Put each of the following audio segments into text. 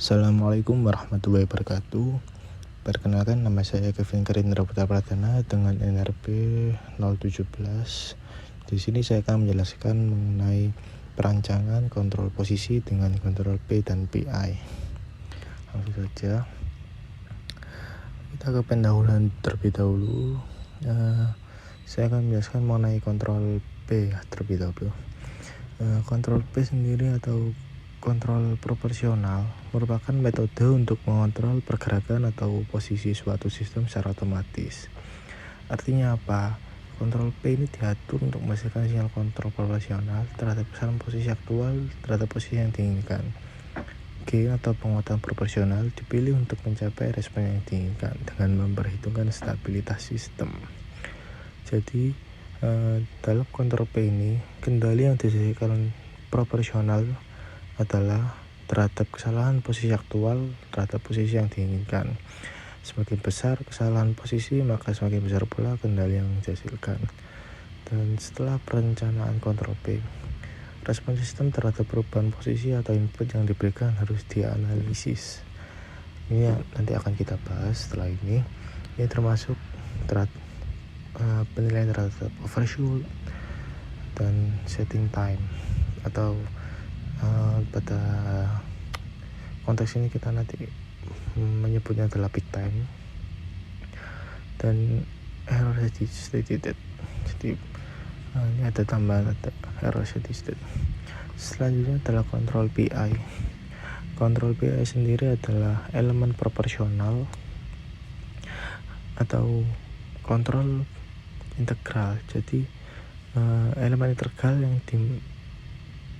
Assalamualaikum warahmatullahi wabarakatuh. Perkenalkan, nama saya Kevin Karindra Putra Pratana dengan NRP 017. Di sini saya akan menjelaskan mengenai perancangan kontrol posisi dengan kontrol P dan PI. Langsung saja. Kita ke pendahuluan terlebih dahulu. Saya akan menjelaskan mengenai kontrol P terlebih dahulu. Kontrol P sendiri atau kontrol proporsional merupakan metode untuk mengontrol pergerakan atau posisi suatu sistem secara otomatis. Artinya apa? Kontrol P ini diatur untuk menghasilkan sinyal kontrol proporsional terhadap besaran posisi aktual terhadap posisi yang diinginkan. Gain atau penguatan proporsional dipilih untuk mencapai respon yang diinginkan dengan memperhitungkan stabilitas sistem. Jadi dalam kontrol P ini, kendali yang dihasilkan proporsional adalah terhadap kesalahan posisi aktual terhadap posisi yang diinginkan. Semakin besar kesalahan posisi, maka semakin besar pula kendali yang dihasilkan. Dan setelah perencanaan kontrol P, respon sistem terhadap perubahan posisi atau input yang diberikan harus dianalisis. Ini nanti akan kita bahas setelah ini. Ini termasuk penilaian terhadap overshoot dan setting time, atau pada konteks ini kita nanti menyebutnya adalah peak time dan error steady state. Jadi ini ada tambahan error steady state. Selanjutnya adalah kontrol PI. Kontrol PI sendiri adalah elemen proporsional atau kontrol integral. Jadi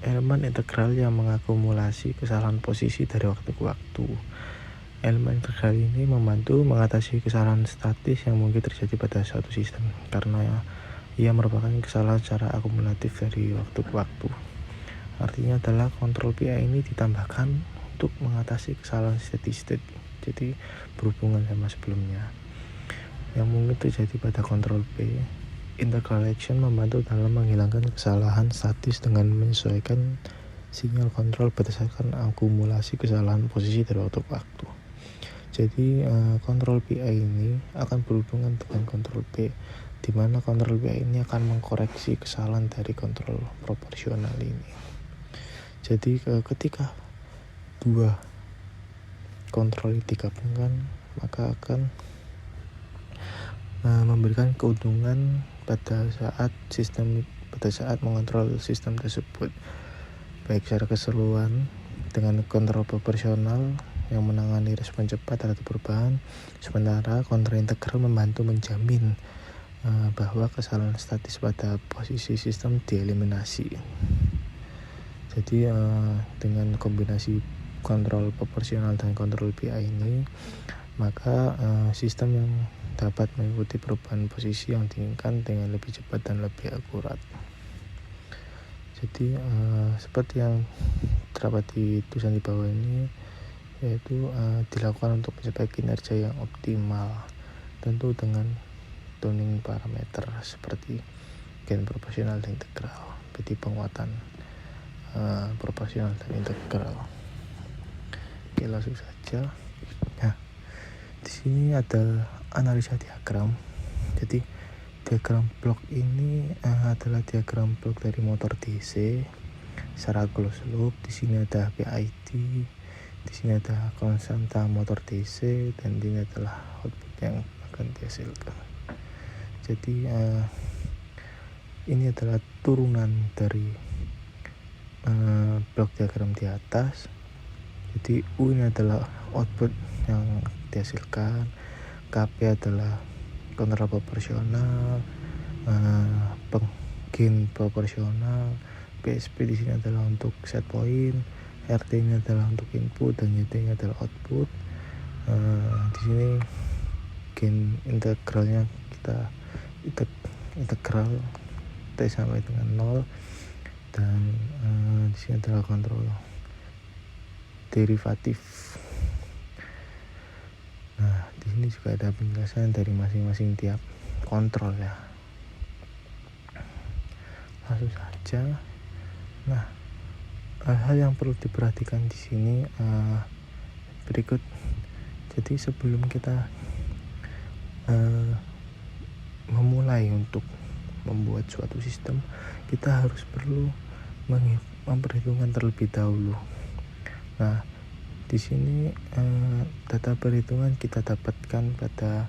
elemen integral yang mengakumulasi kesalahan posisi dari waktu ke waktu. Elemen integral ini membantu mengatasi kesalahan statis yang mungkin terjadi pada suatu sistem karena ia merupakan kesalahan secara akumulatif dari waktu ke waktu. Artinya adalah kontrol PI ini ditambahkan untuk mengatasi kesalahan steady state. Jadi berhubungan sama sebelumnya. Yang mungkin terjadi pada kontrol P, integral action membantu dalam menghilangkan kesalahan statis dengan menyesuaikan sinyal kontrol berdasarkan akumulasi kesalahan posisi dari waktu ke waktu. Jadi kontrol PI ini akan berhubungan dengan kontrol P, di mana kontrol PI ini akan mengkoreksi kesalahan dari kontrol proporsional ini. Jadi ketika dua kontrol ini digabungkan, maka akan memberikan keuntungan pada saat mengontrol sistem tersebut, baik secara keseluruhan dengan kontrol proporsional yang menangani respon cepat terhadap perubahan, sementara kontrol integral membantu menjamin bahwa kesalahan statis pada posisi sistem dieliminasi. Jadi dengan kombinasi kontrol proporsional dan kontrol PI ini, maka sistem yang dapat mengikuti perubahan posisi yang diinginkan dengan lebih cepat dan lebih akurat. Jadi seperti yang terdapat di tulisan di bawah ini, yaitu dilakukan untuk mencapai kinerja yang optimal, tentu dengan tuning parameter seperti gain proporsional dan integral, berarti penguatan proporsional dan integral. Oke, langsung saja. Nah, di sini ada analisa diagram. Jadi diagram blok ini adalah diagram blok dari motor DC secara closed loop. Di sini ada PID, di sini ada konstanta motor DC, dan ini adalah output yang akan dihasilkan. Jadi ini adalah turunan dari blok diagram di atas. Jadi U ini adalah output yang dihasilkan, KP adalah kontrol proporsional, gain proporsional, PSP di sini adalah untuk set point, RT ini adalah untuk input, dan YT ini adalah output. Di sini gain integralnya kita integral T sampai dengan 0, dan di sini adalah kontrol derivatif. Nah, di sini juga ada penjelasan dari masing-masing tiap kontrol ya. Langsung saja. Nah, hal yang perlu diperhatikan di sini berikut. Jadi sebelum kita memulai untuk membuat suatu sistem, kita harus perlu memperhitungkan terlebih dahulu. Nah, di sini data perhitungan kita dapatkan pada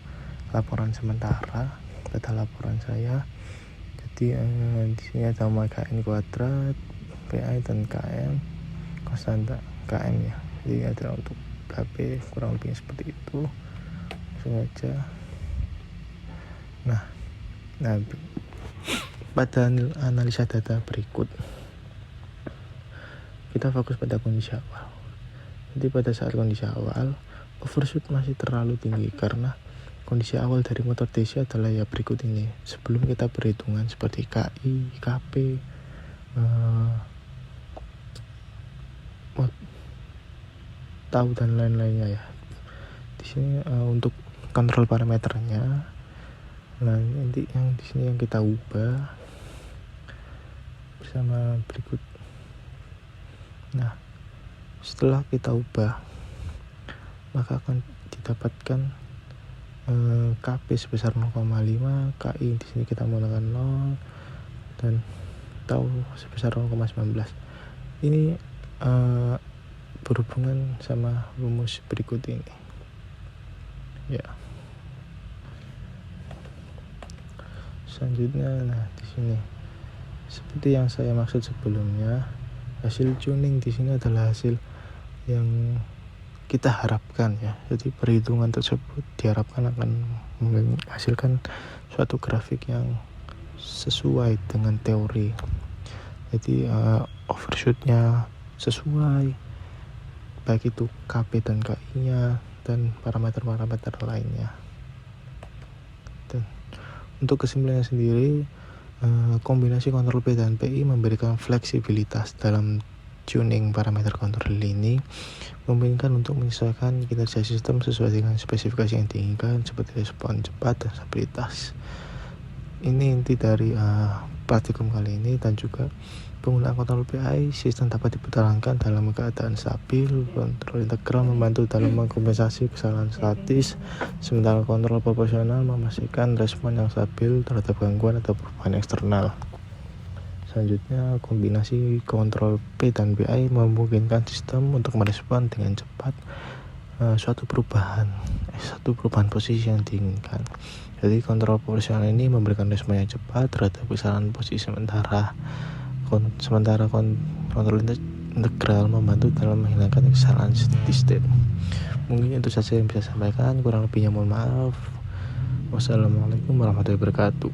laporan sementara, pada laporan saya. Jadi di sini ada KN kuadrat, PI dan KM, konstanta KM ya. Jadi ada untuk KP kurang lebih seperti itu. Langsung aja. Nah, pada analisa data berikut, kita fokus pada kondisi awal. Jadi pada saat kondisi awal, overshoot masih terlalu tinggi karena kondisi awal dari motor DC adalah ya berikut ini. Sebelum kita perhitungan seperti KI, KP, tahu dan lain-lainnya ya. Di sini untuk kontrol parameternya, nah nanti yang di sini yang kita ubah bersama berikut. Nah, setelah kita ubah, maka akan didapatkan KP sebesar 0,5, KI di sini kita menggunakan 0 dan tahu sebesar 0,19. Ini berhubungan sama rumus berikut ini. Ya. Selanjutnya, nah di sini seperti yang saya maksud sebelumnya, hasil tuning di sini adalah hasil yang kita harapkan ya. Jadi perhitungan tersebut diharapkan akan menghasilkan suatu grafik yang sesuai dengan teori. Jadi overshootnya sesuai, baik itu KP dan KI-nya dan parameter-parameter lainnya. Dan untuk kesimpulannya sendiri, kombinasi kontrol P dan PI memberikan fleksibilitas dalam tuning parameter kontrol ini, memungkinkan untuk menyesuaikan kinerja sistem sesuai dengan spesifikasi yang diinginkan seperti respon cepat dan stabilitas. Ini inti dari praktikum kali ini, dan juga penggunaan kontrol PI sistem dapat dipertahankan dalam keadaan stabil. Kontrol integral membantu dalam mengkompensasi kesalahan statis, sementara kontrol proporsional memastikan respon yang stabil terhadap gangguan atau perubahan eksternal. Selanjutnya, kombinasi kontrol P dan PI memungkinkan sistem untuk merespon dengan cepat suatu perubahan posisi yang diinginkan. Jadi kontrol proporsional ini memberikan respon yang cepat terhadap kesalahan posisi sementara. Sementara kontrol integral membantu dalam menghilangkan kesalahan steady state. Mungkin itu saja yang bisa saya sampaikan, kurang lebihnya mohon maaf. Wassalamualaikum warahmatullahi wabarakatuh.